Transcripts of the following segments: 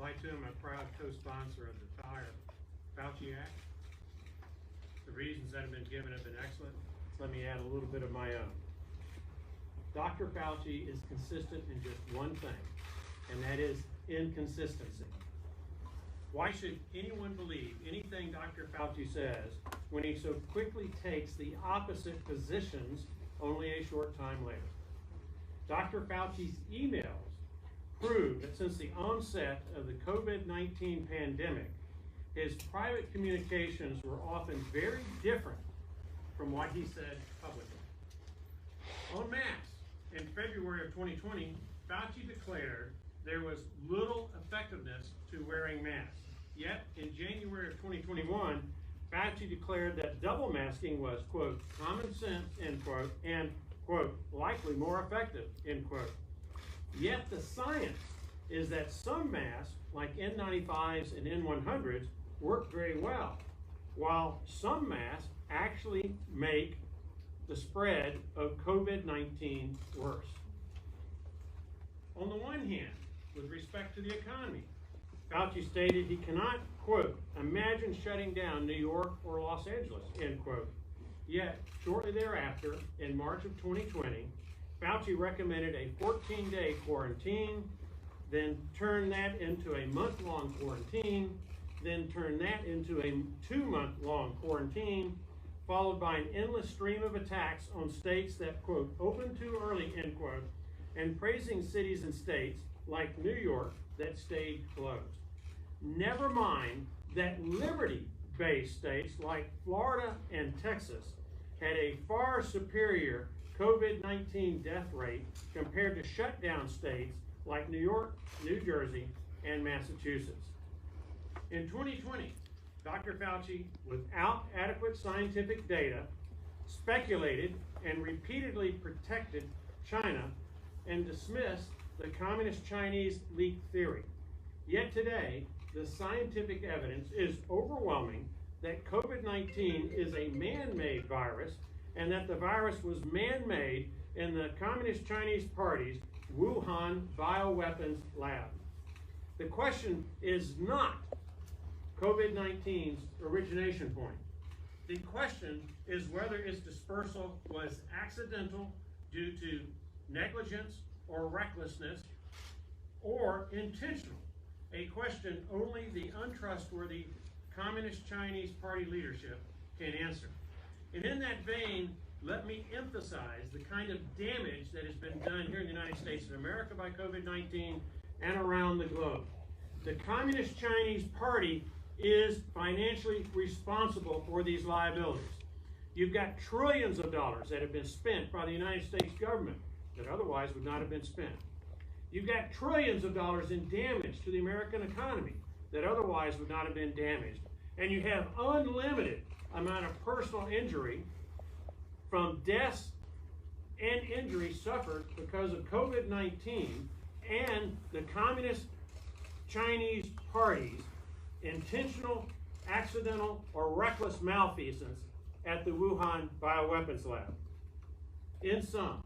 I too am a proud co-sponsor of the entire Fauci Act. The reasons that have been given have been excellent. Let me add a little bit of my own. Dr. Fauci is consistent in just one thing, and that is inconsistency. Why should anyone believe anything Dr. Fauci says when he so quickly takes the opposite positions only a short time later? Dr. Fauci's emails prove that since the onset of the COVID-19 pandemic, his private communications were often very different from what he said publicly. On masks, in February of 2020, Fauci declared there was little effectiveness to wearing masks. Yet, in January of 2021, Fauci declared that double masking was, quote, common sense, end quote, and, quote, likely more effective, end quote. Yet the science is that some masks, like N95s and N100s, work very well, while some masks actually make the spread of COVID-19 worse. On the one hand, with respect to the economy, Fauci stated he cannot, quote, imagine shutting down New York or Los Angeles, end quote. Yet, shortly thereafter, in March of 2020, Fauci recommended a 14-day quarantine, then turned that into a month-long quarantine, then turned that into a 2-month-long quarantine, followed by an endless stream of attacks on states that, quote, opened too early, end quote, and praising cities and states like New York that stayed closed. Never mind that liberty-based states like Florida and Texas had a far superior COVID-19 death rate compared to shutdown states like New York, New Jersey, and Massachusetts. In 2020, Dr. Fauci, without adequate scientific data, speculated and repeatedly protected China and dismissed the Communist Chinese leak theory. Yet today, the scientific evidence is overwhelming that COVID-19 is a man-made virus and that the virus was man-made in the Communist Chinese Party's Wuhan bioweapons lab. The question is not COVID-19's origination point. The question is whether its dispersal was accidental due to negligence or recklessness or intentional, a question only the untrustworthy Communist Chinese Party leadership can answer. And in that vein, let me emphasize the kind of damage that has been done here in the United States of America by COVID-19 and around the globe. The Communist Chinese Party is financially responsible for these liabilities. You've got trillions of dollars that have been spent by the United States government that otherwise would not have been spent. You've got trillions of dollars in damage to the American economy that otherwise would not have been damaged. And you have unlimited amount of personal injury from deaths and injuries suffered because of COVID-19 and the Communist Chinese Party's intentional, accidental, or reckless malfeasance at the Wuhan bioweapons lab. In sum,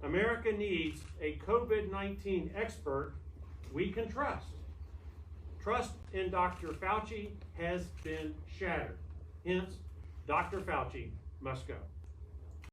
America needs a COVID-19 expert we can trust. Trust in Dr. Fauci has been shattered. Hence, Dr. Fauci must go.